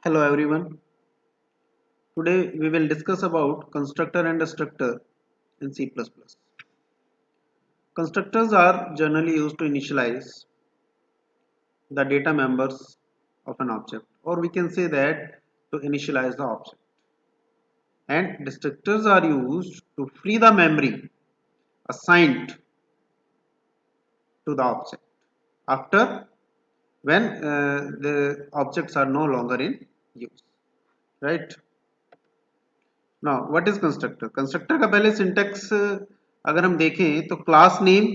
Hello everyone. Today we will discuss about constructor and destructor in C++. Constructors are generally used to initialize the data members of an object, or we can say that to initialize the object. And destructors are used to free the memory assigned to the object after when the objects are no longer in use, right? Now what is constructor? Constructor का पहले syntax अगर हम देखें तो class name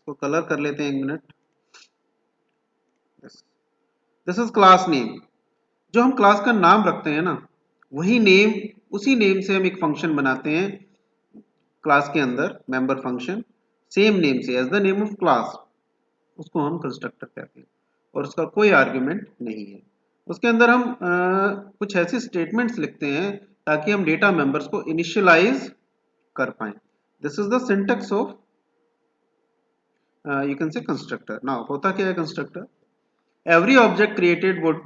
इसको colour कर लेते हैं एक minute. This is class name. जो हम क्लास का नाम रखते हैं ना, वही नेम, उसी नेम से हम एक फंक्शन बनाते हैं क्लास के अंदर, मेंबर फंक्शन सेम नेम से as the name of class. उसको हम कंस्ट्रक्टर कहते हैं और उसका कोई आर्ग्यूमेंट नहीं है. उसके अंदर हम कुछ ऐसे स्टेटमेंट्स लिखते हैं ताकि हम डेटा मेंबर्स को इनिशियलाइज कर पाए. This is the syntax of you can say constructor. Now होता क्या है constructor? Every object created would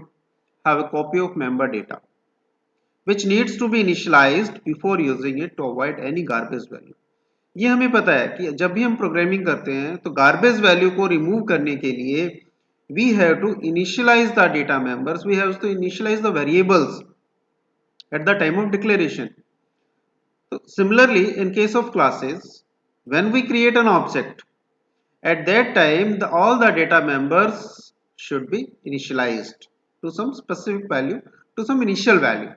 have a copy of member data which needs to be initialized before using it to avoid any garbage value. ये हमें पता है कि जब भी हम प्रोग्रामिंग करते हैं तो गार्बेज वैल्यू को रिमूव करने के लिए we have to initialize the data members, we have to initialize the variables at the time of declaration. So similarly in case of classes, when we create an object, at that time all the data members should be initialized to some specific value, to some initial value,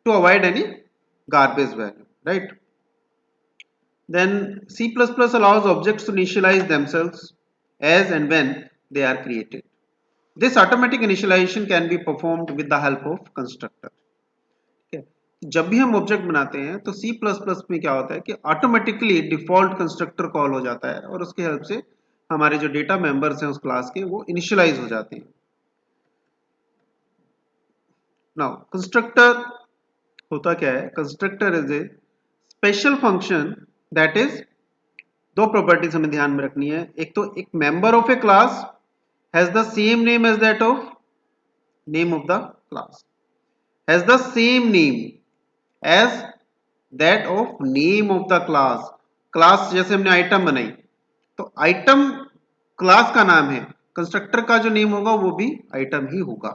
to avoid any garbage value, right? Then C++ allows objects to initialize themselves as and when they are created. This automatic initialization can be performed with the help of constructor. जब भी हम object बनाते हैं तो C++ में क्या होता है कि ऑटोमेटिकली डिफॉल्ट कंस्ट्रक्टर कॉल हो जाता है और उसके हेल्प से हमारे जो डेटा मेंबर्स हैं उस क्लास के वो इनिशियलाइज हो जाते हैं. नाउ कंस्ट्रक्टर होता क्या है? Constructor is a special function that is, दो प्रॉपर्टीज हमें ध्यान में रखनी है. एक तो एक member of a class has the same name as that of name of the class, has the same name as that of name of the class. Class जैसे हमने आइटम बनाई तो आइटम क्लास का नाम है, कंस्ट्रक्टर का जो name होगा वो भी आइटम ही होगा.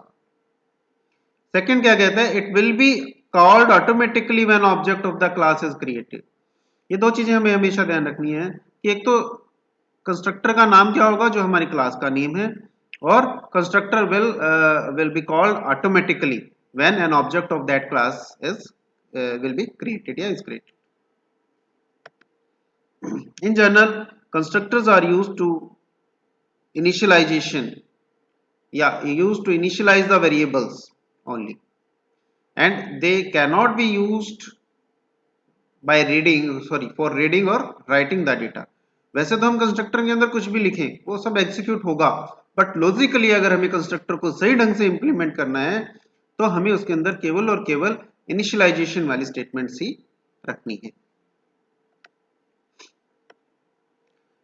सेकंड क्या कहता है? It will be called automatically when object of the class is created. ये दो चीजें हमें हमेशा ध्यान रखनी है कि एक तो कंस्ट्रक्टर का नाम क्या होगा जो हमारी क्लास का नेम है, और constructor will be called automatically when an object of that class is will be created या is created. In general, constructors are used to initialization, used to initialize the variables only, and they cannot be used by for reading or writing the data. वैसे तो हम constructor के अंदर कुछ भी लिखें वो सब एग्जीक्यूट होगा, बट लॉजिकली अगर हमें कंस्ट्रक्टर को सही ढंग से इंप्लीमेंट करना है तो हमें उसके अंदर केवल और केवल इनिशियलाइजेशन वाली स्टेटमेंट्स ही रखनी है.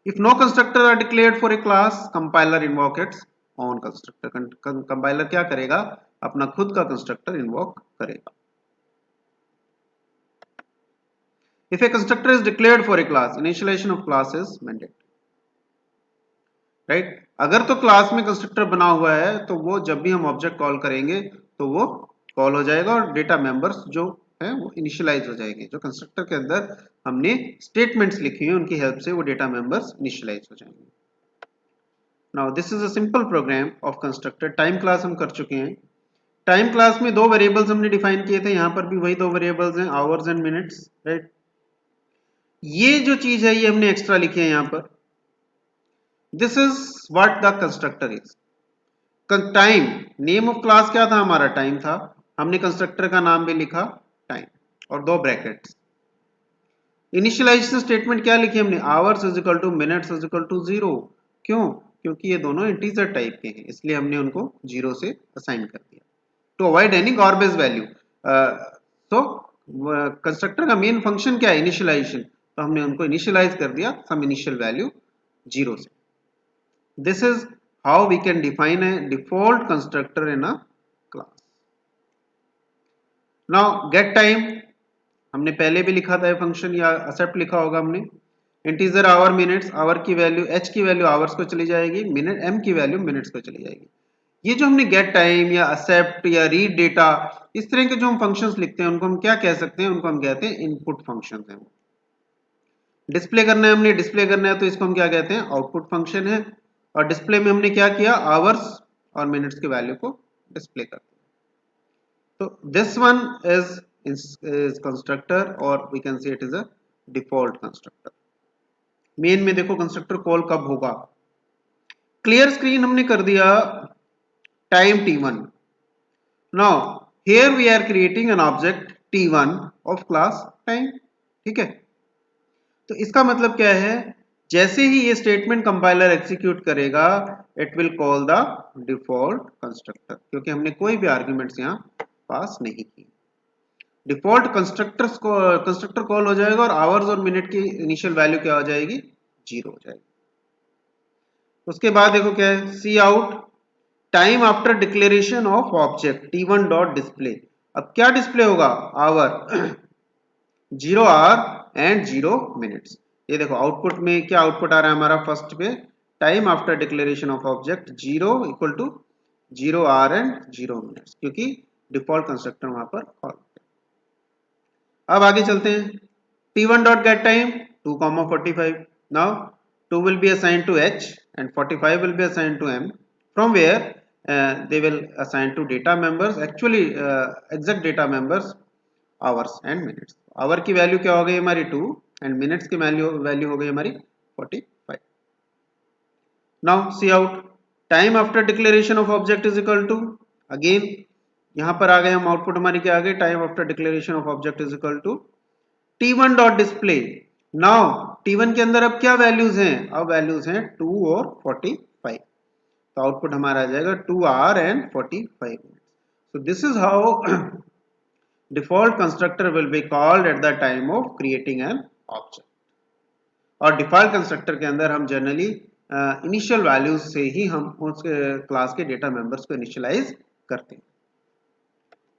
If no constructor are declared for a class, compiler invoke its own constructor. Compiler क्या करेगा? अपना खुद का कंस्ट्रक्टर इन्वोक करेगा. If a constructor is declared for a class, initialization of class is mandatory. Right? अगर तो क्लास में constructor बना हुआ है तो वो जब भी हम ऑब्जेक्ट कॉल करेंगे तो वो कॉल हो जाएगा और डेटा मेंबर्स जो है वो इनिशियलाइज हो जाएंगे. जो कंस्ट्रक्टर के अंदर हमने स्टेटमेंट्स लिखी हैं उनकी हेल्प से वो डेटा मेंबर्स इनिशियलाइज हो जाएंगे. Now this is a simple program of constructor. Time class हम कर चुके हैं. टाइम क्लास में दो वेरिएबल्स हमने डिफाइन किए थे, यहां पर भी वही दो वेरिएबल्स हैं, आवर्स एंड मिनट्स, राइट? ये जो चीज है ये हमने एक्स्ट्रा लिखी है यहां पर. This is what the constructor is. Time, name of class क्या था? हमारा टाइम था. हमने कंस्ट्रक्टर का नाम भी लिखा टाइम और दो ब्रैकेट्स. इनिशियलाइजेशन स्टेटमेंट क्या लिखी हमने? Hours is equal to minutes is equal to 0. क्यों? क्योंकि ये दोनों इंटीजर टाइप के हैं इसलिए हमने उनको 0 से असाइन कर दिया to avoid any garbage value. तो कंस्ट्रक्टर का मेन फंक्शन क्या है? इनिशियलाइजेशन. तो हमने उनको इनिशियलाइज कर दिया सम इनिशियल वैल्यू 0 से. This is how we can define a default constructor in a class. Now get time हमने पहले भी लिखा था, फंक्शन या accept लिखा होगा हमने. इंटीजर आवर मिनट्स, आवर की वैल्यू h की वैल्यू आवर्स को चली जाएगी, मिनट m की वैल्यू मिनट्स को चली जाएगी. ये जो हमने गेट टाइम या एक्सेप्ट या रीड डेटा, इस तरह के जो हम फंक्शंस लिखते हैं उनको हम क्या कह सकते हैं, उनको हम कहते हैं इनपुट फंक्शंस हैं. डिस्प्ले करना है, हमने डिस्प्ले करना है तो इसको हम क्या कहते हैं, आउटपुट फंक्शन है. और डिस्प्ले में हमने क्या किया, आवर्स और मिनट्स की वैल्यू को डिस्प्ले करते हैं. तो दिस वन इज कंस्ट्रक्टर और we can say it is a default constructor. Main में देखो कंस्ट्रक्टर कॉल कब होगा, क्लियर स्क्रीन हमने कर दिया time t1. now here we are creating an object t1 of class time. ठीक है, तो इसका मतलब क्या है, जैसे ही ये स्टेटमेंट कंपाइलर एग्जीक्यूट करेगा it will call the default constructor, क्योंकि हमने कोई भी आर्ग्यूमेंट्स यहाँ पास नहीं की. डिफॉल्ट कंस्ट्रक्टर कॉल हो जाएगा और आवर्स और मिनट की इनिशियल वैल्यू क्या हो जाएगी, 0 हो जाएगी. उसके बाद देखो क्या है, cout time after declaration of object t1 dot display. अब क्या डिस्प्ले होगा, आवर 0 आवर एंड 0 मिनट्स. ये देखो आउटपुट में क्या आउटपुट आ रहा है हमारा, फर्स्ट पे time after declaration of object 0 equal to 0 hour and 0 minutes, क्योंकि डिफॉल्ट कंस्ट्रक्टर वहां पर कॉल. अब आगे चलते हैं, t1 dot get time 2,45. now 2 will be assigned to h and 45 will be assigned to m, from where they will assign to data members, actually exact data members hours and minutes. hour की value क्या हो गई हमारी 2 and minutes की value हो गई हमारी 45. now see out time after declaration of object is equal to, again यहां पर आ गए हम, आउटपुट हमारी क्या आ गई, time after declaration of object is equal to t1 dot display. Now t1 के अंदर अब क्या वैल्यूज हैं, अब वैल्यूज हैं 2 और 45, तो आउटपुट हमारा आ जाएगा 2 our and 45 minutes. So this is how default constructor will be called eight the time of creating an object. और डिफॉल्ट कंस्ट्रक्टर के अंदर हम जनरली इनिशियल वैल्यूज से ही हम उस क्लास के डेटा मेंबर्स को इनिशियलाइज करते हैं.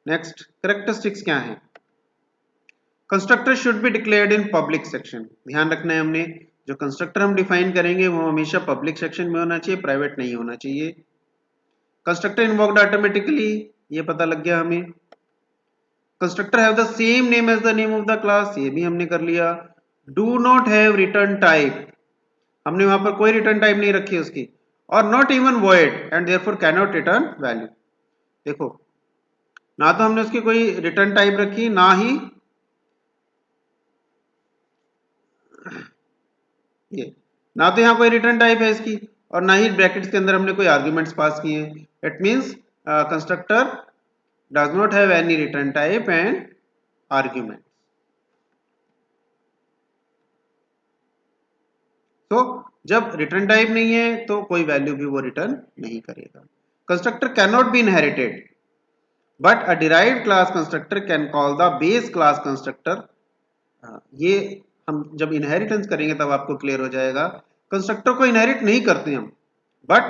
नेक्स्ट कैरेक्टरिस्टिक्स क्या है, constructor should be declared in public section. ध्यान रखना है हमने, जो कंस्ट्रक्टर हम डिफाइन करेंगे वो हमेशा पब्लिक सेक्शन में होना चाहिए, प्राइवेट नहीं होना चाहिए. कंस्ट्रक्टर इन्वोक्ड ऑटोमेटिकली, ये पता लग गया हमें. Constructor have the same name as the name of the class, ये भी हमने कर लिया. Do not have return type, हमने वहां पर कोई रिटर्न टाइप नहीं रखी उसकी. और not even void and therefore can not return value. देखो ना तो हमने उसकी कोई रिटर्न टाइप रखी, ना ही ये, ना तो यहाँ कोई रिटर्न टाइप है इसकी, और ना ही ब्रैकेट्स के अंदर हमने कोई आर्ग्यूमेंट्स पास किए हैं. It means constructor does not have any return type and arguments. तो जब रिटर्न टाइप नहीं है तो कोई वैल्यू भी वो रिटर्न नहीं करेगा. Constructor can not B inherited but a derived class constructor can call the base class constructor. ये हम जब इनहेरिटेंस करेंगे तब आपको क्लियर हो जाएगा. कंस्ट्रक्टर को इनहेरिट नहीं करते हम, बट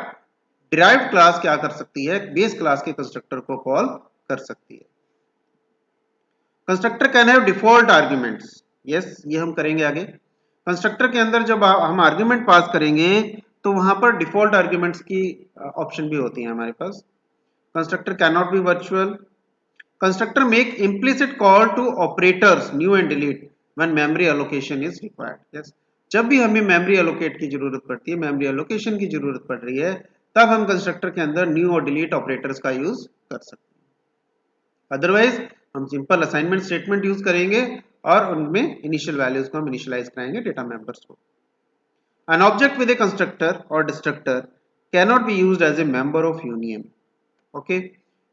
डिराइव्ड क्लास क्या कर सकती है, बेस क्लास के कंस्ट्रक्टर को कॉल कर सकती है. Constructor can have default arguments. Yes, ये हम करेंगे आगे. कंस्ट्रक्टर के अंदर जब हम आर्ग्यूमेंट पास करेंगे तो वहां पर डिफॉल्ट आर्ग्यूमेंट्स की ऑप्शन भी होती है हमारे पास. Constructor can not be virtual. Constructor make implicit call to operators new and delete when memory allocation is required. yes, जब भी हमें मेमोरी एलोकेट की जरूरत पड़ती है, मेमोरी एलोकेशन की जरूरत पड़ रही है, तब हम कंस्ट्रक्टर के अंदर न्यू और डिलीट ऑपरेटर्स का यूज कर सकते हैं. अदरवाइज हम सिंपल असाइनमेंट स्टेटमेंट यूज करेंगे और उनमें इनिशियल वैल्यूज को हम इनिशियलाइज कराएंगे डेटा मेंबर्स को. An object with a constructor or destructor cannot be used as a member of union. okay,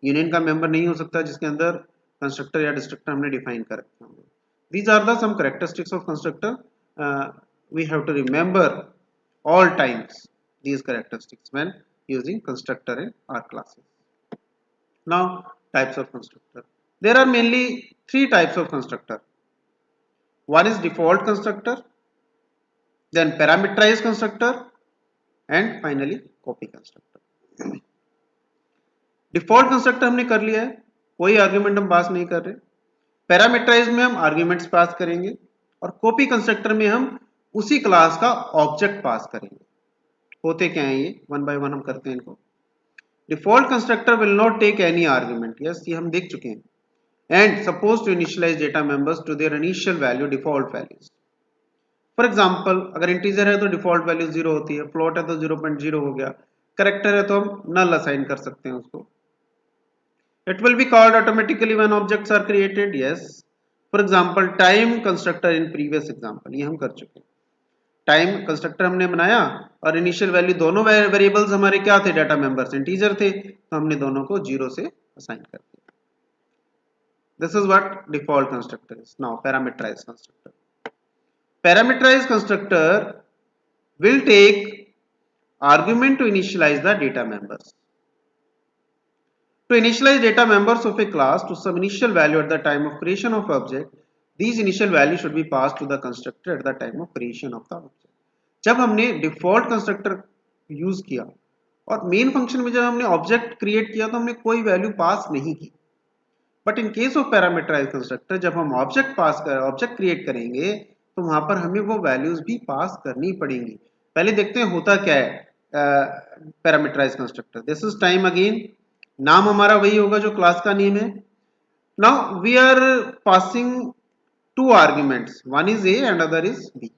union का मेंबर नहीं हो सकता जिसके अंदर कंस्ट्रक्टर या डिस्ट्रक्टर हमने डिफाइन कर रखे होंगे. These are the some characteristics of constructor. We have to remember all times these characteristics when using constructor in our classes. Now types of constructor. There are mainly 3 types of constructor. One is default constructor, then parameterized constructor, and finally copy constructor. Default constructor हमने कर लिया है, कोई argument हम पास नहीं कर रहे। Parameterise में हम आर्ग्यूमेंट्स पास करेंगे और कॉपी कंस्ट्रक्टर में हम उसी क्लास का ऑब्जेक्ट पास करेंगे। होते क्या है ये, वन बाय वन हम करते हैं इनको। Default constructor will not take any argument, yes ये हम देख चुके हैं, and suppose to initialise data members to their initial value default values. For example अगर इंटीजर है तो डिफॉल्ट वैल्यू 0 होती है, फ्लोट है तो 0.0 हो गया, करेक्टर है तो हम नल असाइन कर सकते हैं उसको। It will be called automatically when objects are created, yes. For example, time constructor in previous example, ये हम कर चुके हैं। टाइम कंस्ट्रक्टर हमने बनाया और इनिशियल वैल्यू दोनों वेरिएबल्स हमारे क्या थे, डाटा मेंबर्स इंटीजर थे, तो हमने दोनों को 0 से असाइन कर दिया। This is what default constructor is. Now parameterise constructor. Parameterise constructor will take argument to initialize the data members. To initialize data members of a class to some initial value at the time of creation of object, these initial values should be passed to the constructor at the time of creation of the object. जब हमने default constructor use किया और main function में जब हमने object create किया तो हमने कोई वैल्यू पास नहीं की, but in case of parameterise constructor जब हम ऑब्जेक्ट क्रिएट करेंगे तो वहां पर हमें वो वैल्यूज भी पास करनी पड़ेंगी। पहले देखते हैं होता क्या है parameterize constructor. This is time again, नाम हमारा वही होगा जो क्लास का नेम है। Now we are passing two arguments, one is a and other is b.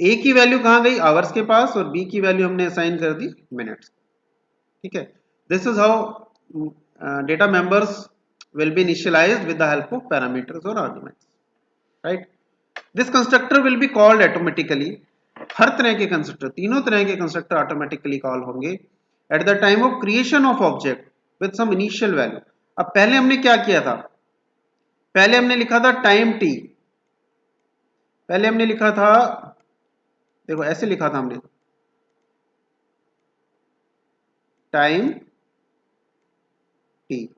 A की वैल्यू कहां गई, आवर्स के पास, और बी की वैल्यू हमने असाइन कर दी मिनट्स। ठीक है, this is how data members will be initialized with the help of parameters or arguments, right? This constructor will be called automatically. हर तरह के कंस्ट्रक्टर, तीनों तरह के कंस्ट्रक्टर ऑटोमेटिकली कॉल होंगे at the time of creation of object with some initial value. अब पहले हमने क्या किया था, पहले हमने लिखा था टाइम टी, पहले हमने लिखा था, देखो ऐसे लिखा था हमने, टाइम टी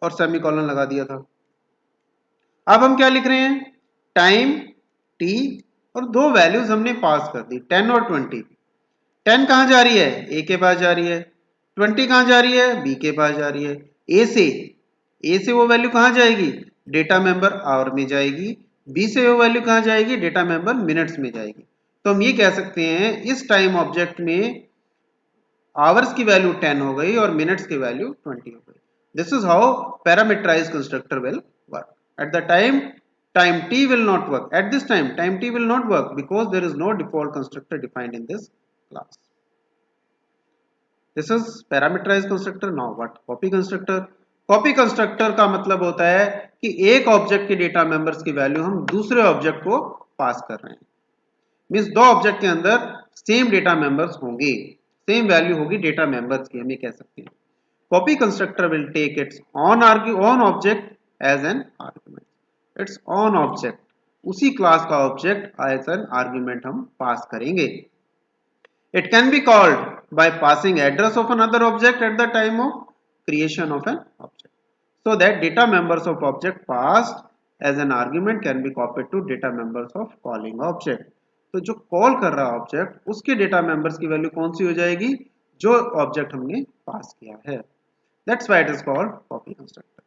और सेमीकोलन लगा दिया था। अब हम क्या लिख रहे हैं, टाइम टी और दो वैल्यूज हमने पास कर दी 10 और 20। 10 कहां जा रही है, ए के पास जा रही है, 20 कहां जा रही है, बी के पास जा रही है। ए से वो वैल्यू कहां जाएगी, डेटा मेंबर आवर में जाएगी, बी से वो वैल्यू कहां जाएगी, डेटा मेंबर मिनट्स में जाएगी। तो हम ये कह सकते हैं इस टाइम ऑब्जेक्ट में आवर्स की वैल्यू 10 हो गई और मिनट्स की वैल्यू 20 हो गई। This is how parameterised constructor will work. At the time t will not work. At this time t will not work because there is no default constructor defined in this class. This is parameterized constructor. Now what copy constructor? Copy constructor का मतलब होता है कि एक object के data members की value हम दूसरे ऑब्जेक्ट को पास कर रहे हैं। मीन्स दो ऑब्जेक्ट के अंदर सेम डेटा मेंबर्स होंगे, सेम वैल्यू होगी डेटा मेंबर्स की, हम ये कह सकते हैं। Copy constructor will take its own object as an argument, its own object, उसी क्लास का ऑब्जेक्ट एज एन आर्ग्यूमेंट हम पास करेंगे। It can be called by passing address of another object at the time of creation of an object, so that data members of object passed as an argument can be copied to data members of calling object. तो जो call कर रहा है object उसके data members की value कौन सी हो जाएगी, जो ऑब्जेक्ट हमने पास किया है। That's why it is called copy constructor.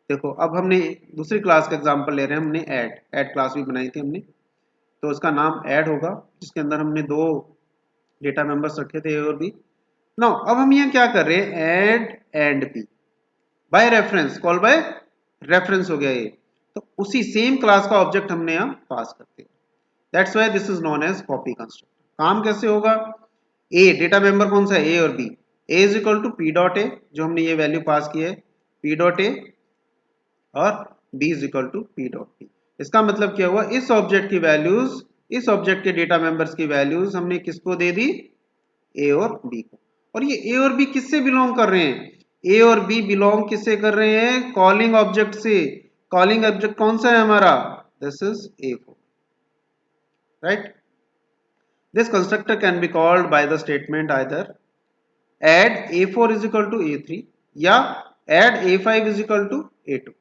देखो अब हमने दूसरी क्लास का एग्जांपल ले रहे हैं, हमने ऐड क्लास भी बनाई थी हमने, तो उसका नाम ऐड होगा जिसके अंदर हमने दो डेटा मेंबर्स रखे थे ए और बी। नाउ अब हम यहाँ क्या कर रहे हैं, add and B by reference, call by reference हो गया ये, तो उसी सेम क्लास का ऑब्जेक्ट हमने यहाँ पास करते हैं। That's why this is known as copy constructor. काम कैसे होगा, ए डेटा मेंबर कौन सा है, ए और B, A is equal to P dot A, जो हमने ये वैल्यू पास की है पी डॉट ए, और b is equal to P dot P. इसका मतलब क्या हुआ, इस ऑब्जेक्ट की वैल्यूज, इस ऑब्जेक्ट के डेटा मेंबर्स की वैल्यूज हमने किसको दे दी, a और b को। और ये a और b किससे बिलोंग कर रहे हैं, a और b बिलोंग किससे कर रहे हैं, कॉलिंग ऑब्जेक्ट से। कॉलिंग ऑब्जेक्ट कौन सा है हमारा, this is a4, right. This constructor can be called by the statement either add a4 is equal to a3 या add a5 is equal to a2।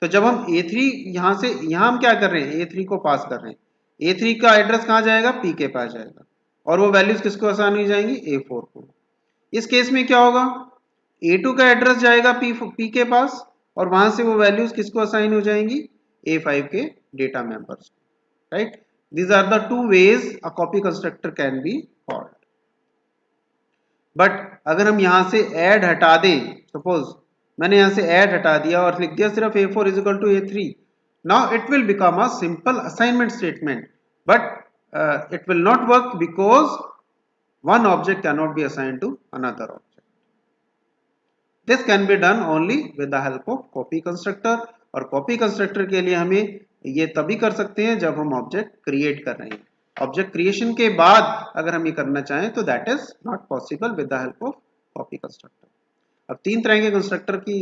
तो जब हम a3 यहां से यहां हम क्या कर रहे हैं, a3 को पास कर रहे हैं, A3 का एड्रेस कहाँ जाएगा, P के पास जाएगा, और वो वैल्यूज किसको असाइन हो जाएंगी, A4 को। इस केस में क्या होगा, A2 का एड्रेस जाएगा P के पास, और वहां से वो वैल्यूज किसको असाइन हो जाएंगी, A5 के data members, right. These are the two ways a copy constructor can be called. But अगर हम यहां से ऐड हटा दें, सपोज मैंने यहां से ऐड हटा दिया और लिख दिया सिर्फ A4 is equal to A3, now it will become a simple assignment statement, but it will not work because one object cannot be assigned to another object. This can be done only with the help of copy constructor, और copy constructor के लिए हमें ये तभी कर सकते हैं जब हम ऑब्जेक्ट क्रिएट कर रहे हैं। ऑब्जेक्ट क्रिएशन के बाद अगर हम ये करना चाहें तो that is not possible with the help of copy constructor. अब तीन तरह के कंस्ट्रक्टर की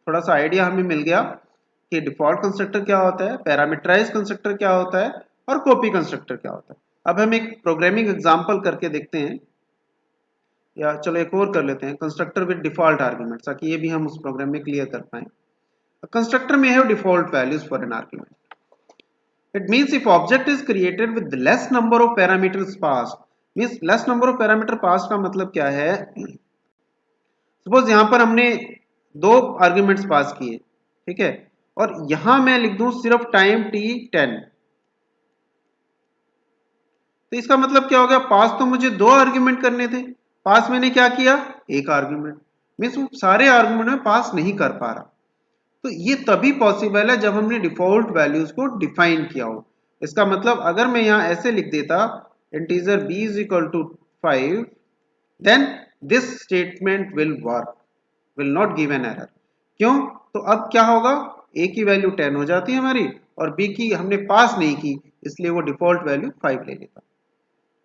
थोड़ा सा आइडिया हमें मिल गया कि डिफॉल्ट कंस्ट्रक्टर क्या होता है, पैरामीटराइज कंस्ट्रक्टर क्या होता है, और कॉपी कंस्ट्रक्टर क्या होता है। अब हम एक प्रोग्रामिंग एग्जांपल करके देखते हैं, या चलो एक और कर लेते हैं, कंस्ट्रक्टर विद डिफॉल्ट आर्ग्यूमेंट, ताकि ये भी हम उस प्रोग्राम में क्लियर कर पाए। कंस्ट्रक्टर में have default values for an argument. It means if object is created with less number of parameters passed, means less number of parameter passed का मतलब क्या है, सपोज यहां पर हमने दो आर्ग्यूमेंट्स पास किए, ठीक है, और यहां मैं लिख दूं सिर्फ टाइम t10, तो इसका मतलब क्या हो गया, पास तो मुझे दो आर्ग्यूमेंट करने थे, पास मैंने क्या किया, एक आर्ग्यूमेंट, मीन्स वो सारे आर्ग्यूमेंट में पास नहीं कर पा रहा। तो ये तभी पॉसिबल है जब हमने डिफॉल्ट वैल्यूज को डिफाइन किया हो। इसका मतलब अगर मैं यहां ऐसे लिख देता integer b is equal to 5, then this statement will work, will not give an error। क्यों, तो अब क्या होगा, a की वैल्यू 10 हो जाती है हमारी, और b की हमने पास नहीं की, इसलिए वो डिफॉल्ट वैल्यू 5 ले लेता।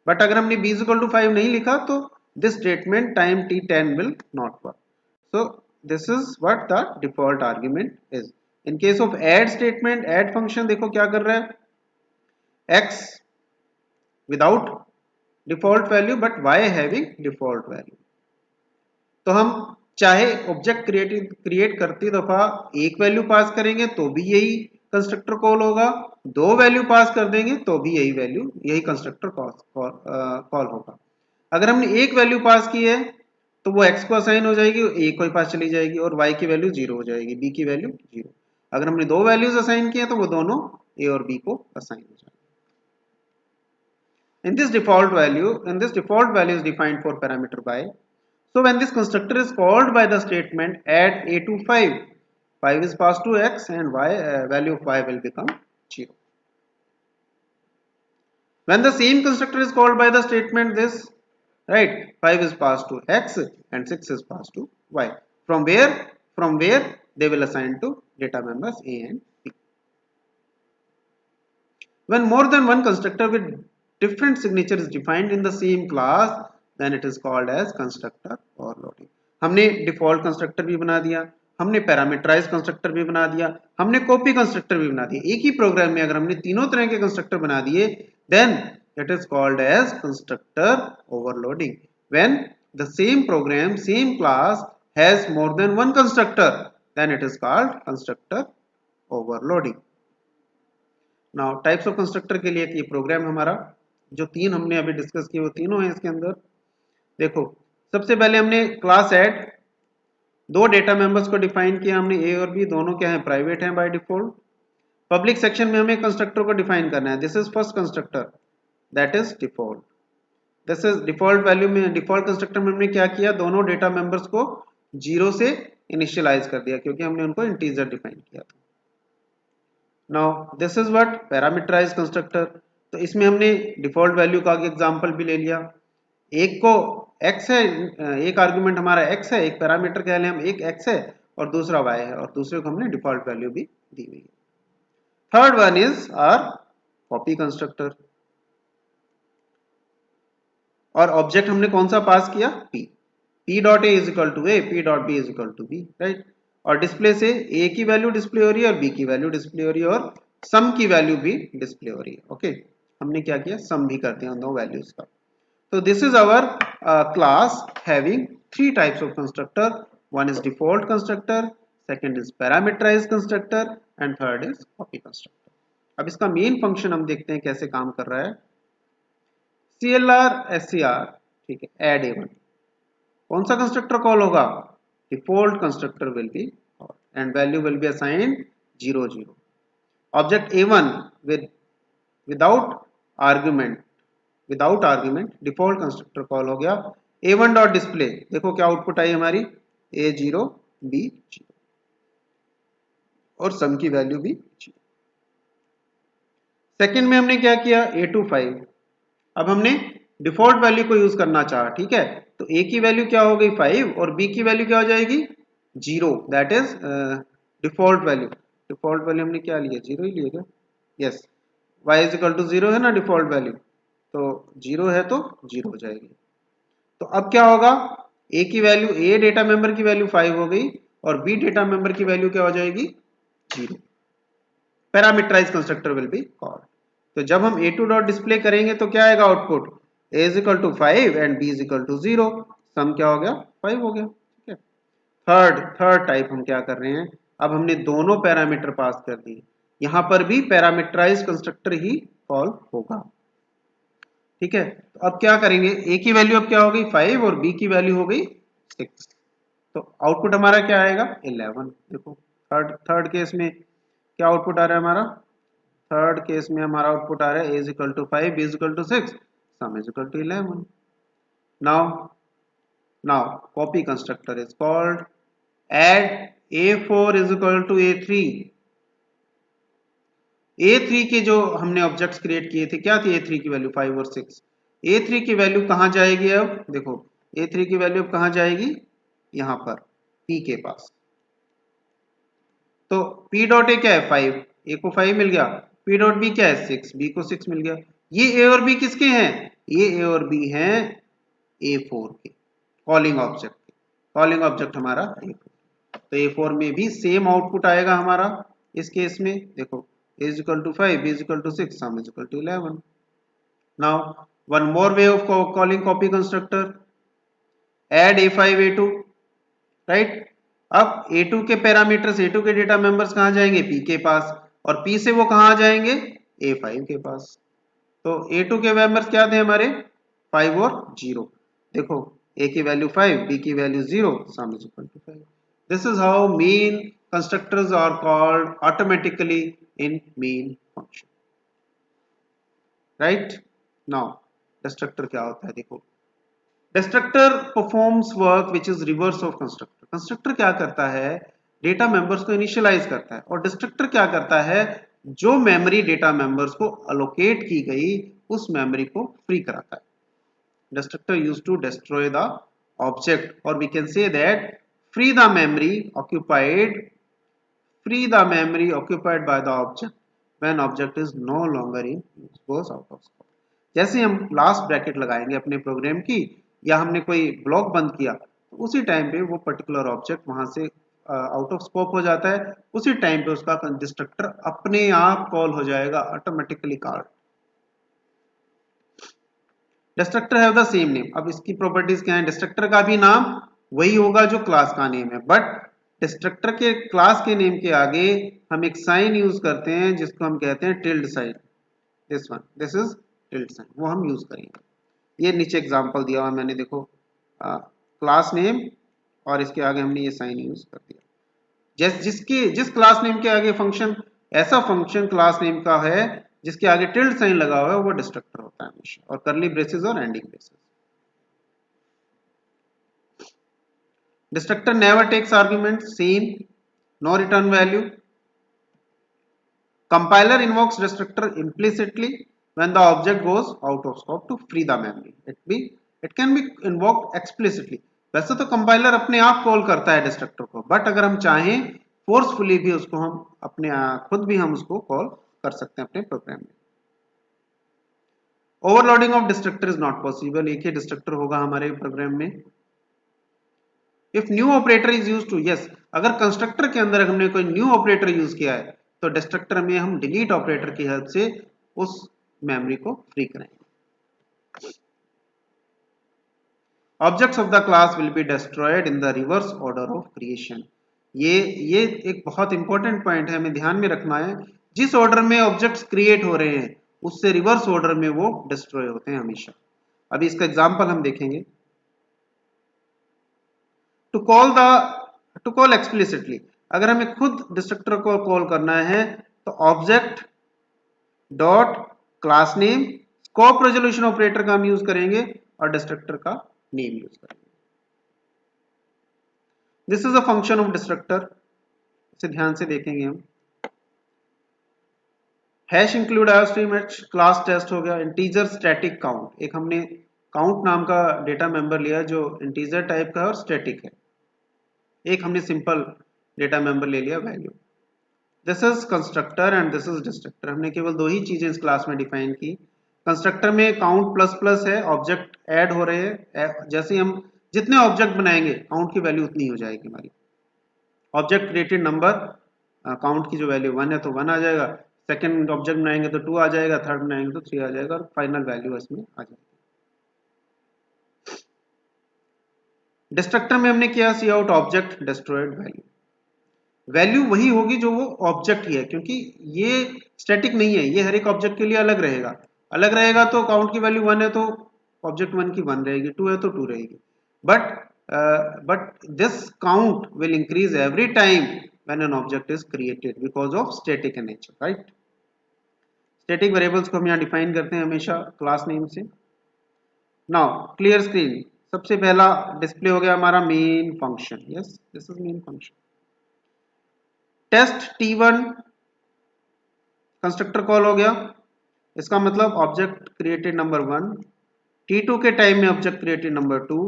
बट अगर हमने b is equal to 5 नहीं लिखा तो this statement time t10 will not work। So this is what the default argument is। In case of add statement, add function देखो क्या कर रहा है, x without default value but y having default value। तो हम चाहे object create करती दफा एक वैल्यू पास करेंगे तो भी यही कंस्ट्रक्टर कॉल होगा, दो वैल्यू पास कर देंगे तो भी यही कंस्ट्रक्टर कॉल होगा। अगर हमने एक वैल्यू पास की है तो वो x को असाइन हो जाएगी, a को पास चली जाएगी, और y की वैल्यू 0 हो जाएगी, b की वैल्यू 0। अगर हमने दो वैल्यूज असाइन किए तो वो दोनों a और b को असाइन हो जाएंगे। In this default value is defined for parameter y। So when this constructor is called by the statement add a to 5, 5 is passed to x and y value of y will become 0। When the same constructor is called by the statement this, right, 5 is passed to x and 6 is passed to y, from where they will assign to data members a and b। When more than one constructor with different signature is defined in the same class, then it is called as constructor overloading। हमने default constructor भी बना दिया, हमने parameterise constructor भी बना दिया, हमने copy constructor भी बना दिया। एक ही प्रोग्राम में अगर हमने तीनों तरह के कंस्ट्रक्टर बना दिए, then it is called as constructor overloading। When the same program, same class has more than one constructor, then it is called constructor overloading। Now types of constructor के लिए ये प्रोग्राम हमारा जो तीन हमने अभी डिस्कस किए वो तीनों हैं इसके अंदर। देखो सबसे पहले हमने क्लास ऐड, दो डेटा मेंबर्स को डिफाइन किया हमने, ए और बी, दोनों क्या है, प्राइवेट हैं बाय डिफॉल्ट। पब्लिक सेक्शन में हमें कंस्ट्रक्टर को डिफाइन करना है, this is first constructor, that is default. This is default value में, डिफॉल्ट कंस्ट्रक्टर में हमने क्या किया, दोनों डेटा मेंबर्स को 0 से इनिशियलाइज कर दिया क्योंकि हमने उनको इंटीजर डिफाइन किया था। Now this is what parameterised constructor. तो इसमें हमने डिफॉल्ट वैल्यू का एग्जांपल भी ले लिया, एक को x है, एक आर्गुमेंट हमारा x है, एक पैरामीटर कह लें हम, एक x है और दूसरा y है, और दूसरे को हमने डिफॉल्ट वैल्यू भी दी हुई है। Third one is our copy constructor, और ऑब्जेक्ट हमने कौन सा पास किया, p dot A is equal to A, p dot B is equal to B, right. और डिस्प्ले से a की वैल्यू डिस्प्ले हो रही है और b की वैल्यू डिस्प्ले हो रही है और सम की वैल्यू भी डिस्प्ले हो रही है। ओके, हमने क्या किया, सम भी कर दिया उन दो वैल्यूज का। So this is our class having three types of constructor. One is default constructor, second is parameterized constructor, and third is copy constructor। अब इसका मेन फंक्शन हम देखते हैं कैसे काम कर रहा है। CLR SCR, ठीक है, ऐड A1, कौन सा कंस्ट्रक्टर कॉल होगा? Default constructor will B and value will be assigned 0 0। Object A1 without argument, default constructor call हो गया। A1 डॉट डिस्प्ले, देखो क्या आउटपुट आई हमारी, A0 B0 और सम की वैल्यू भी 0। सेकंड में हमने क्या किया, A25, अब हमने डिफॉल्ट वैल्यू को यूज करना चाहा, ठीक है, तो A की वैल्यू क्या हो गई 5 और B की वैल्यू क्या हो जाएगी 0, that is default value. Default value हमने क्या लिया, 0 ही लिया क्या? Yes, y is equal to 0 है ना डिफॉल्ट वैल्यू, तो 0 है तो 0 हो जाएगी। तो अब क्या होगा, A की वैल्यू, A डेटा मेंबर की वैल्यू 5 हो गई और B डेटा मेंबर की वैल्यू क्या हो जाएगी 0। Parameterise constructor will be called. तो जब हम A2 डॉट डिस्प्ले करेंगे तो क्या आएगा output, A is equal to 5 and B is equal to 0, sum क्या हो गया 5 हो गया, ठीक है। थर्ड टाइप हम क्या कर रहे हैं, अब हमने दोनों पैरामीटर पास कर दिए, यहां पर भी पैरामीटराइज कंस्ट्रक्टर ही कॉल होगा, ठीक है। तो अब क्या करेंगे, A की वैल्यू अब क्या हो गई 5 और B की वैल्यू हो गई 6, तो आउटपुट हमारा क्या आएगा 11। देखो थर्ड केस में क्या आउटपुट आ रहा है हमारा, थर्ड केस में हमारा आउटपुट आ रहा है A is equal to 5, B is equal to 6, sum is equal to 11। Now copy constructor is called, add A4 is equal to A3। A3 के जो हमने ऑब्जेक्ट्स क्रिएट किए थे क्या थी A3 की वैल्यू 5 और 6, A3 की वैल्यू कहां जाएगी, अब देखो A3 की वैल्यू अब कहां जाएगी, यहां पर P के पास। तो P डॉट ए क्या है 5, A को 5 मिल गया, P डॉट B क्या है 6, B को 6 मिल गया। ये A और B किसके हैं, ये A और B हैं A4 के, कॉलिंग ऑब्जेक्ट के, कॉलिंग ऑब्जेक्ट हमारा A4। तो A4 में भी सेम आउटपुट आएगा हमारा इस केस में, देखो A is equal to 5, B is equal to 6, sum is equal to 11। Now one more way of calling copy constructor, add A5 A2, right. अब A2 के पैरामीटर्स, A2 के डेटा मेंबर्स कहां जाएंगे P के पास, और P से वो कहां जाएंगे A5 के पास। तो A2 के मेंबर्स क्या थे हमारे 5 और 0, देखो A की वैल्यू 5, B की value 0, sum is equal to 5। This is how main constructors are called automatically in main function, right. Now destructor क्या होता है, देखो destructor performs work which is reverse of constructor. Constructor क्या करता है, data members को initialise करता है, और डिस्ट्रक्टर क्या करता है, जो मेमोरी डेटा मेंबर्स को अलोकेट की गई उस मेमोरी को फ्री कराता है। Destructor used to destroy the object, और we can say that free the memory occupied, by the object when object is no longer in use, goes out of scope। जैसे हम last bracket लगाएंगे अपने programme की, या हमने कोई block बंद किया, तो उसी टाइम पे वो पर्टिकुलर ऑब्जेक्ट वहां से आउट ऑफ स्कोप हो जाता है, उसी टाइम पे उसका डिस्ट्रक्टर अपने आप कॉल हो जाएगा, automatically called. Destructor have the same name, अब इसकी प्रॉपर्टीज क्या है, डिस्ट्रक्टर का भी नाम वही होगा जो क्लास का नेम है, बट डिस्ट्रक्टर के क्लास के नेम के आगे हम एक साइन यूज करते हैं जिसको हम कहते हैं tilde sign, this is tilde sign, वो हम यूज करेंगे। ये नीचे एग्जांपल दिया हुआ मैंने, देखो क्लास नेम और इसके आगे हमने ये साइन यूज कर दिया। जिस क्लास नेम के आगे फंक्शन, ऐसा फंक्शन क्लास नेम का है जिसके आगे टिल्ड साइन लगा हुआ है, वो डिस्ट्रक्टर होता है हमेशा, और करली ब्रेसेस और ending braces. Destructor never takes argument, same, no return value. Compiler invokes destructor implicitly when the object goes out of scope to free the memory। It can be invoked explicitly। वैसे तो compiler अपने आप call करता है destructor को, but अगर हम चाहें फोर्सफुली भी उसको हम अपने खुद भी हम उसको कॉल कर सकते हैं अपने प्रोग्राम में। Overloading of destructor is not possible, एक ही डिस्ट्रक्टर होगा हमारे प्रोग्राम में। If new operator is use to, yes, अगर कंस्ट्रक्टर के अंदर हमने कोई न्यू ऑपरेटर यूज किया है तो डिस्ट्रक्टर में हम डिलीट ऑपरेटर की हेल्प से उस मेमोरी को फ्री करेंगे। Objects of the class will be destroyed in the reverse order of creation. ये एक बहुत इंपॉर्टेंट पॉइंट है, हमें ध्यान में रखना है। जिस ऑर्डर में ऑब्जेक्ट्स क्रिएट हो रहे हैं उससे रिवर्स ऑर्डर में वो डिस्ट्रॉय होते हैं हमेशा। अभी इसका एग्जांपल हम देखेंगे। टू कॉल एक्सप्लिसिटली, अगर हमें खुद डिस्ट्रक्टर को कॉल करना है तो object dot class name scope resolution operator का हम यूज करेंगे और डिस्ट्रक्टर का नेम यूज करेंगे। This is a function of destructor, इसे ध्यान से देखेंगे हम। Hash include iostream H class test हो गया। इंटीजर स्टैटिक काउंट, एक हमने काउंट नाम का डेटा मेंबर लिया जो इंटीजर टाइप का है और स्टैटिक है। एक हमने सिंपल डेटा मेंबर ले लिया value. This is constructor and this is destructor. हमने केवल दो ही चीजें इस क्लास में डिफाइन की। कंस्ट्रक्टर में काउंट प्लस प्लस है, ऑब्जेक्ट ऐड हो रहे हैं, जैसे हम जितने ऑब्जेक्ट बनाएंगे काउंट की वैल्यू उतनी हो जाएगी हमारी। ऑब्जेक्ट क्रिएटेड नंबर, काउंट की जो वैल्यू 1 है तो 1 आ जाएगा, सेकंड ऑब्जेक्ट बनाएंगे तो 2 आ जाएगा, थर्ड बनाएंगे तो 3 आ जाएगा और फाइनल वैल्यू इसमें आ जाएगी। डिस्ट्रक्टर में हमने किया cout object destroyed value. Value वही होगी जो वो ऑब्जेक्ट ही है, क्योंकि ये स्टैटिक नहीं है, ये हर एक ऑब्जेक्ट के लिए अलग रहेगा। अलग रहेगा तो काउंट की वैल्यू 1 है तो ऑब्जेक्ट 1 की 1 रहेगी, 2 है तो 2 रहेगी। But this count will increase every time when an object is created because of static in nature, right. Static variables को हम यहाँ डिफाइन करते हैं हमेशा क्लास नेम से। नाउ क्लियर स्क्रीन, सबसे पहला डिस्प्ले हो गया हमारा main function. Yes, this is main function. Test T1 constructor call हो गया, इसका मतलब ऑब्जेक्ट क्रिएटेड नंबर 1, T2 के टाइम में ऑब्जेक्ट क्रिएटेड नंबर 2,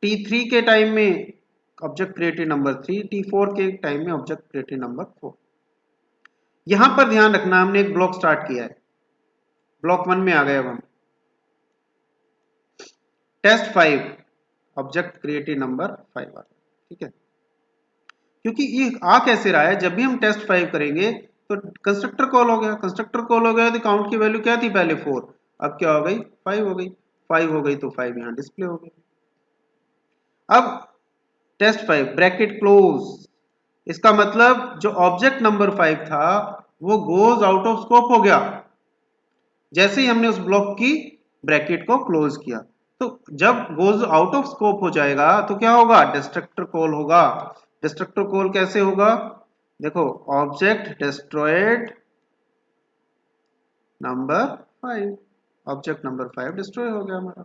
T3 के टाइम में ऑब्जेक्ट क्रिएटेड नंबर 3, T4 के टाइम में ऑब्जेक्ट क्रिएटेड नंबर 4। यहां पर ध्यान रखना हमने एक ब्लॉक स्टार्ट किया है, ब्लॉक 1 में आ गए अब हम। टेस्ट 5 ऑब्जेक्ट क्रिएटेड नंबर 5 आ गया, ठीक है। क्योंकि ये आ कैसे रहा है, जब भी हम टेस्ट 5 करेंगे तो कंस्ट्रक्टर कॉल हो गया, कंस्ट्रक्टर कॉल हो गया तो काउंट की वैल्यू क्या थी पहले 4, अब क्या हो गई 5 हो गई, 5 हो गई तो 5 यहां डिस्प्ले हो गई। अब टेस्ट 5 ब्रैकेट क्लोज, इसका मतलब जो ऑब्जेक्ट नंबर 5 था वो गोज आउट ऑफ स्कोप हो गया जैसे ही हमने उस ब्लॉक की ब्रैकेट को क्लोज किया। तो जब गोज आउट ऑफ स्कोप हो जाएगा तो क्या होगा, डिस्ट्रक्टर कॉल होगा। डिस्ट्रक्टर कॉल कैसे होगा, देखो object destroyed number 5, object number 5 destroy हो गया हमारा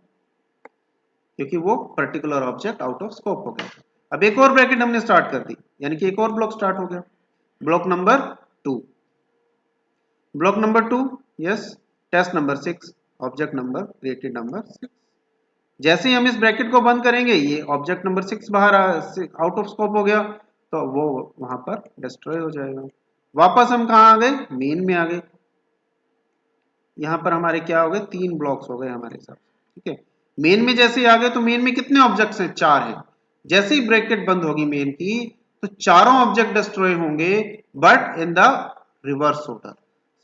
क्योंकि वो particular object out of scope हो गया। अब एक और ब्रैकेट हमने स्टार्ट कर दी, यानी कि एक और ब्लॉक स्टार्ट हो गया, block number 2। Block number 2, yes, test number 6 object number created number 6। जैसे ही हम इस ब्रैकेट को बंद करेंगे ये ऑब्जेक्ट नंबर 6 बाहर आउट ऑफ स्कोप हो गया तो वो वहां पर डिस्ट्रॉय हो जाएगा। वापस हम कहा आ गए, मेन में आ गए। यहां पर हमारे क्या हो गए, 3 ब्लॉक्स हो गए हमारे साथ, ठीक है। मेन में जैसे ही आ गए तो मेन में कितने ऑब्जेक्ट्स हैं, 4 हैं। जैसे ही ब्रैकेट बंद होगी मेन की तो चारों ऑब्जेक्ट डिस्ट्रॉय होंगे but in the reverse order.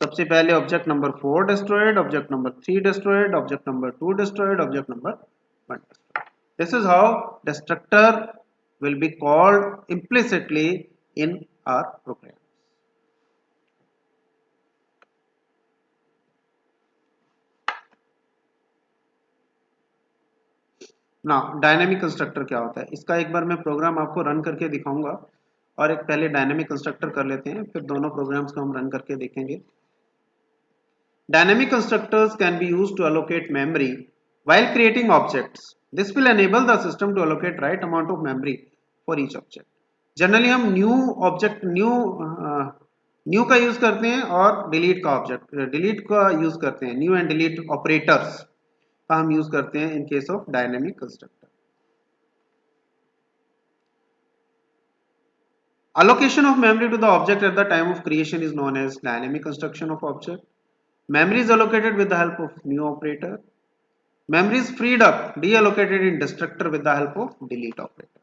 सबसे पहले object number 4 destroyed, object number 3 destroyed, object number 2 destroyed, object number 1 destroyed. This is how destructor will be called implicitly in our program. ना dynamic constructor क्या होता है, इसका एक बार मैं प्रोग्राम आपको रन करके दिखाऊंगा और एक पहले डायनेमिक कंस्ट्रक्टर कर लेते हैं, फिर दोनों प्रोग्राम्स को हम रन करके देखेंगे। Dynamic constructors can be used to allocate memory while creating objects. This will enable the system to allocate right amount of memory for each object. Generally हम न्यू का यूज करते हैं और डिलीट का यूज करते हैं, न्यू एंड डिलीट ऑपरेटर्स का हम यूज करते हैं इन case of dynamic constructor. Allocation of memory to the object at the time of creation is known as dynamic construction of object. Memory is allocated with the help of new operator. Memory is freed up, deallocated in destructor with the help of delete operator.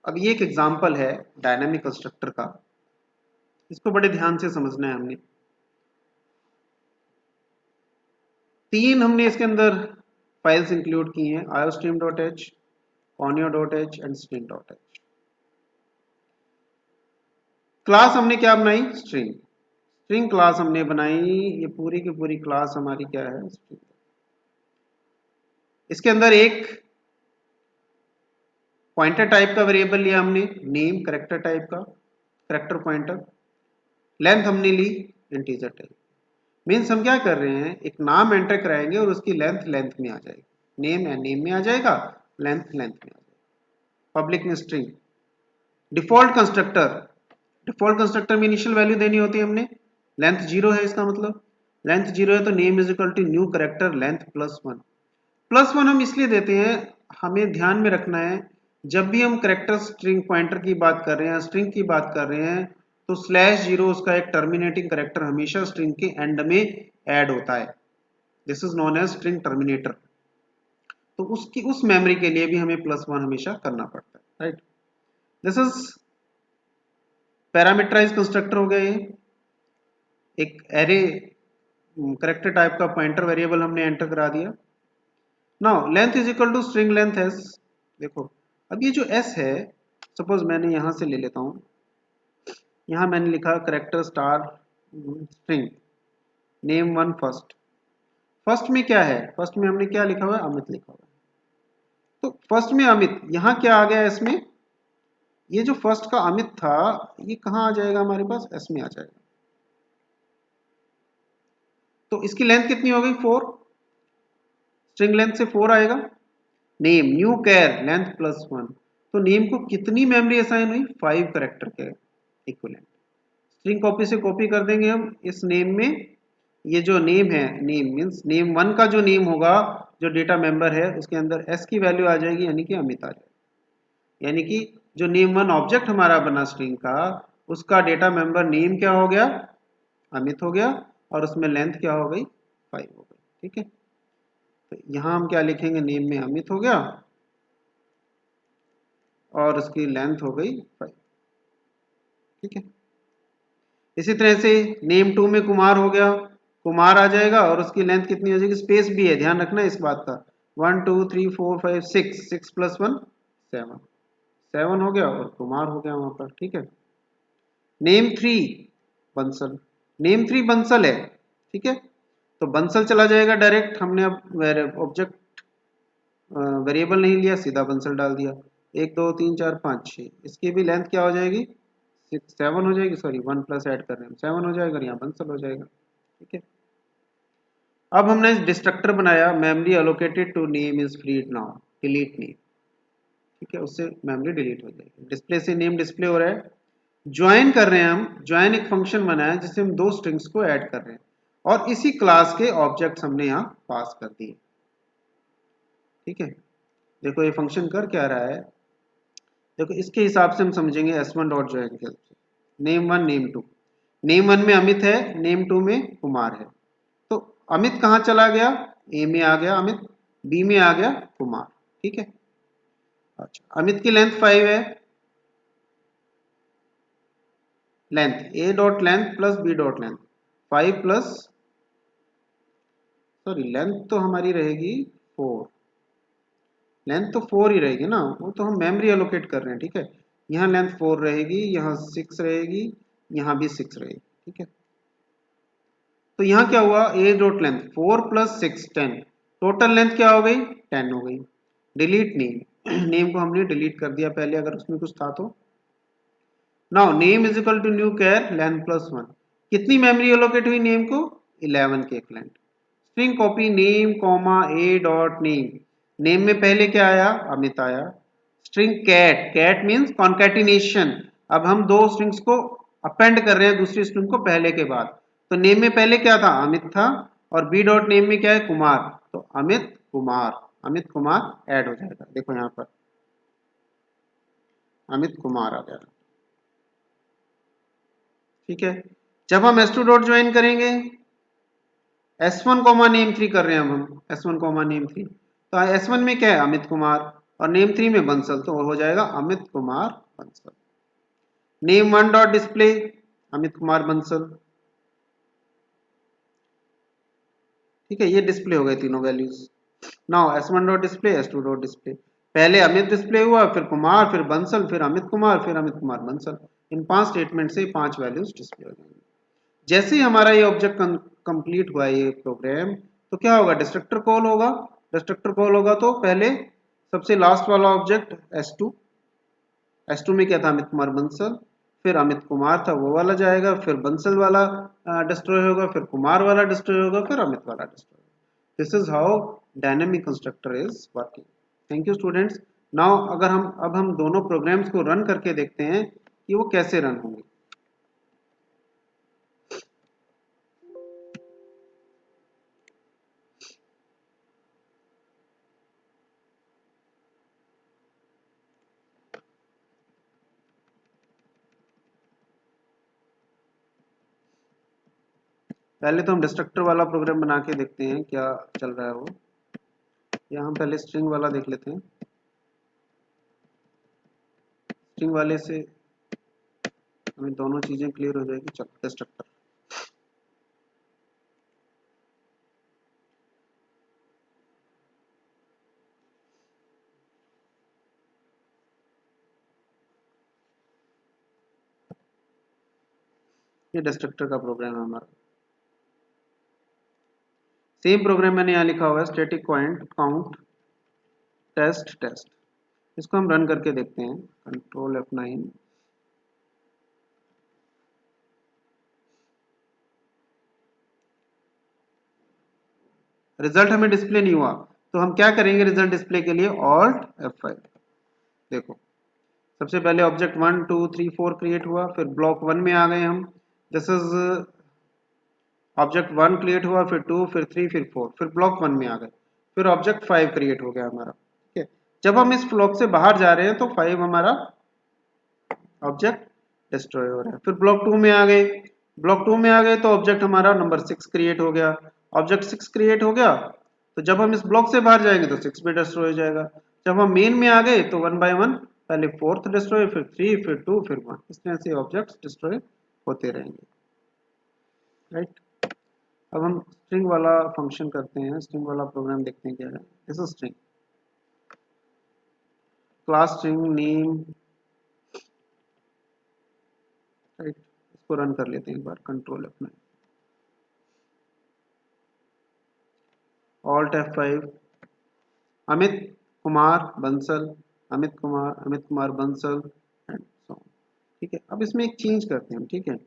अब ये एक example है dynamic constructor का, इसको बड़े ध्यान से समझना है हमने। 3 हमने इसके अंदर फाइल्स इंक्लूड की हैं, iostream.h, conio.h and string.h। Class हमने क्या बनाई, स्ट्रिंग। स्ट्रिंग क्लास हमने बनाई, ये पूरी की पूरी क्लास हमारी क्या है, स्ट्रिंग। इसके अंदर एक पॉइंटर टाइप का वेरिएबल लिया हमने, नेम करेक्टर टाइप का, करेक्टर पॉइंटर। लेंथ हमने ली इंटीजर टाइप। मीन्स हम क्या कर रहे हैं, एक नाम एंटर कराएंगे और उसकी लेंथ लेंथ में आ जाएगी, नेम है नेम में आ जाएगा, लेंथ लेंथ में आ जाएगा। पब्लिक में string. Default constructor, default constructor में इनिशियल वैल्यू देनी होती है हमने, लेंथ 0 है, इसका मतलब लेंथ 0 है तो name is equal to new character length +1। +1 हम इसलिए देते हैं, हमें ध्यान में रखना है जब भी हम करेक्टर स्ट्रिंग पॉइंटर की बात कर रहे हैं, स्ट्रिंग की बात कर रहे हैं, तो /0 उसका एक टर्मिनेटिंग करेक्टर हमेशा स्ट्रिंग के एंड में ऐड होता है। This is known as string terminator. तो उसकी उस मेमोरी के लिए भी हमें +1 हमेशा करना पड़ता है, right. This is parameterise constructor हो गया, ये एक एरे करेक्टर टाइप का पॉइंटर वेरिएबल हमने एंटर करा दिया। Now length is equal to string length S. देखो अब ये जो एस है, सपोज मैंने यहां से ले लेता हूं, यहां मैंने लिखा character star string name 1 first. First में क्या है, फर्स्ट में हमने क्या लिखा हुआ है, अमित लिखा हुआ है। तो फर्स्ट में अमित, यहां क्या आ गया इसमें, ये जो फर्स्ट का अमित था ये कहां आ जाएगा हमारे पास, एस में आ जाएगा। तो इसकी लेंथ कितनी हो गई, 4। स्ट्रिंग लेंथ से 4 आएगा। नेम न्यू कैर लेंथ +1, तो नेम को कितनी मेमोरी असाइन हुई, 5 करेक्टर के इक्विवेलेंट। स्ट्रिंग कॉपी से कॉपी कर देंगे हम इस नेम में, ये जो नेम है, नेम मीन्स नेम 1 का जो नेम होगा, जो डेटा मेंबर है उसके अंदर एस की वैल्यू आ जाएगी, यानी कि अमित आ जाएगा। यानी कि जो नेम 1 ऑब्जेक्ट हमारा बना स्ट्रिंग का, उसका डेटा मेंबर नेम क्या हो गया, अमित हो गया, और उसमें लेंथ क्या हो गई, 5 हो गई। ठीक है, तो यहां हम क्या लिखेंगे, नेम में अमित हो गया और उसकी लेंथ हो गई 5। ठीक है, इसी तरह से नेम 2 में कुमार हो गया, कुमार आ जाएगा और उसकी लेंथ कितनी हो जाएगी, स्पेस भी है, ध्यान रखना इस बात का। 1 2 3 4 5 6, 6 + 1 7, 7 हो गया और कुमार हो गया वहां पर। ठीक है, नेम 3 बंसल, नेम 3 बंसल है। ठीक है, तो बंसल चला जाएगा डायरेक्ट, हमने अब ऑब्जेक्ट वेरिएबल नहीं लिया, सीधा बंसल डाल दिया। 1 2 3 4 5 6, इसकी भी लेंथ क्या हो जाएगी, 6 7 हो जाएगी, सॉरी 1 प्लस ऐड कर रहे हैं 7 हो जाएगा, यहाँ बंसल हो जाएगा। ठीक है, अब हमने डिस्ट्रक्टर बनाया, memory allocated to name is freed now, delete name. ठीक है, उससे मेमोरी डिलीट हो जाएगी। डिस्प्ले से नेम डिस्प्ले हो रहा है। ज्वाइन कर रहे हैं हम, ज्वाइन एक फंक्शन बनाया जिससे हम दो स्ट्रिंग्स को ऐड कर रहे हैं, और इसी क्लास के ऑब्जेक्ट्स हमने यहाँ पास कर दिए। ठीक है, देखो ये फंक्शन कर क्या रहा है, देखो इसके हिसाब से हम समझेंगे S1 डॉट ज्वाइन के, नेम 1 नेम 2। नेम 1 में अमित है, नेम 2 में कुमार है। तो अमित कहाँ चला गया, ए में आ गया अमित, बी में आ गया कुमार। ठीक है, अच्छा अमित की लेंथ 5 है, length A dot length plus B dot length 5 plus, sorry length तो हमारी रहेगी 4, लेंथ तो 4 ही रहेगी ना, वो तो हम मेमोरी एलोकेट कर रहे हैं। ठीक है, यहाँ लेंथ 4 रहेगी, यहाँ 6 रहेगी, यहाँ भी 6 रहेगी। ठीक है, तो यहाँ क्या हुआ, ए डॉट लेंथ 4 + 6 10, टोटल लेंथ क्या हो गई, 10 हो गई। डिलीट नेम, नेम को हमने डिलीट कर दिया पहले अगर उसमें कुछ था तो। Now name is equal to new char length +1, कितनी मेमोरी एलोकेट हुई नेम को, 11 के equivalent. String copy name comma a dot name, name में पहले क्या आया, अमित आया। String cat, cat means concatenation, अब हम दो स्ट्रिंग्स को अपेंड कर रहे हैं दूसरी स्ट्रिंग को पहले के बाद। तो नेम में पहले क्या था, अमित था, और बी डॉट नेम में क्या है, कुमार, तो अमित कुमार, अमित कुमार ऐड हो जाएगा। देखो यहाँ पर अमित कुमार आ गया। ठीक है, जब हम S2 डॉट ज्वाइन करेंगे, S1 कॉमा नेम 3 कर रहे हैं हम S1 कॉमा नेम 3, तो S1 में क्या है, अमित कुमार, और नेम 3 में बंसल, तो हो जाएगा Amit Kumar Bansal. Name 1 dot display Amit Kumar Bansal. ठीक है, ये डिस्प्ले हो गए तीनों values. Now S1 dot display, S2 dot display, पहले अमित डिस्प्ले हुआ, फिर कुमार, फिर बंसल, फिर अमित कुमार, फिर अमित कुमार बंसल। इन 5 स्टेटमेंट से 5 वैल्यूज डिस्प्ले हो जाएंगी। जैसे ही हमारा ये ऑब्जेक्ट कंप्लीट हुआ ये प्रोग्राम, तो क्या होगा, डिस्ट्रक्टर कॉल होगा। डिस्ट्रक्टर कॉल होगा तो पहले सबसे लास्ट वाला ऑब्जेक्ट S2, S2 में क्या था, अमित कुमार बंसल, फिर अमित कुमार था वो वाला जाएगा, फिर बंसल वाला डिस्ट्रॉय होगा, फिर कुमार वाला डिस्ट्रॉय होगा, फिर अमित वाला destroy. This is how dynamic constructor is working. Thank you students. Now अगर हम दोनों प्रोग्राम्स को रन करके देखते हैं कि वो कैसे रन होंगे। पहले तो हम डिस्ट्रक्टर वाला प्रोग्राम बना के देखते हैं क्या चल रहा है वो, या हम पहले स्ट्रिंग वाला देख लेते हैं। स्ट्रिंग वाले से हमें दोनों चीजें क्लियर हो जाएगी। चलो डिस्ट्रक्टर, ये डिस्ट्रक्टर का प्रोग्राम है हमारा। सेम प्रोग्राम मैंने यहाँ लिखा हुआ है, static point count test test. इसको हम रन करके देखते हैं, कंट्रोल F9। रिजल्ट हमें डिस्प्ले नहीं हुआ, तो हम क्या करेंगे रिजल्ट डिस्प्ले के लिए, ऑल्ट F5। देखो सबसे पहले ऑब्जेक्ट 1 2 3 4 क्रिएट हुआ, फिर ब्लॉक 1 में आ गए हम। दिस इज ऑब्जेक्ट 1 क्रिएट हुआ, फिर 2 फिर 3 फिर 4, फिर ब्लॉक 1 में आ गए, फिर ऑब्जेक्ट 5 क्रिएट हो गया हमारा। ठीक है, जब हम इस ब्लॉक से बाहर जा रहे हैं तो 5 हमारा ऑब्जेक्ट डिस्ट्रॉय हो रहा है। फिर ब्लॉक 2 में आ गए, ब्लॉक 2 में आ गए तो ऑब्जेक्ट हमारा नंबर 6 क्रिएट हो गया। ऑब्जेक्ट 6 क्रिएट हो गया तो जब हम इस ब्लॉक से बाहर जाएंगे तो 6 भी डिस्ट्रॉय हो जाएगा। जब हम मेन में आ गए तो 1 बाय 1, पहले 4th डिस्ट्रॉय, फिर 3 फिर 2 फिर 1, इस तरह से ऑब्जेक्ट्स डिस्ट्रॉय होते रहेंगे। राइट, अब हम स्ट्रिंग वाला फंक्शन करते हैं, स्ट्रिंग वाला प्रोग्राम देखते हैं क्या है। This is string, class string name. Right, इसको रन कर लेते हैं एक बार, control F9, alt F5। Amit Kumar Bansal, Amit Kumar Bansal and so on. ठीक है, अब इसमें एक चेंज करते हैं हम। ठीक है,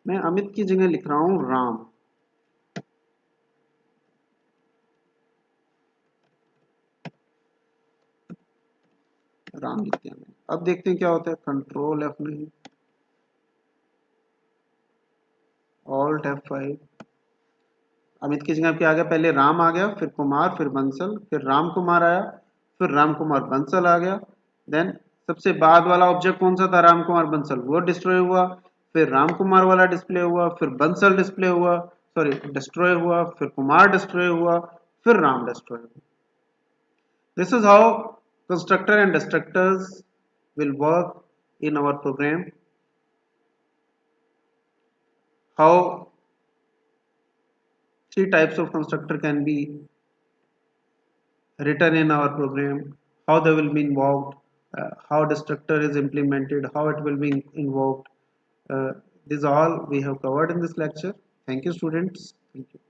मैं अमित की जगह लिख रहा हूं राम। राम लिखते हैं। अब देखते हैं क्या होता है, control F9, alt F5। Amit की जगह क्या आ गया, पहले राम आ गया, फिर कुमार, फिर बंसल, फिर राम कुमार आया, फिर राम कुमार बंसल आ गया। देन सबसे बाद वाला ऑब्जेक्ट कौन सा था, राम कुमार बंसल, वो डिस्ट्रॉय हुआ। फिर राम कुमार वाला डिस्प्ले हुआ, फिर बंसल डिस्प्ले हुआ, सॉरी डिस्ट्रॉय हुआ, फिर कुमार डिस्ट्रॉय हुआ, फिर राम डिस्ट्रॉय हुआ। This is how constructor and destructors will work in our program. How three types of constructor can be written in our program, how they will be invoked, how destructor is implemented, how it will be invoked. This all we have covered in this lecture. Thank you students. Thank you.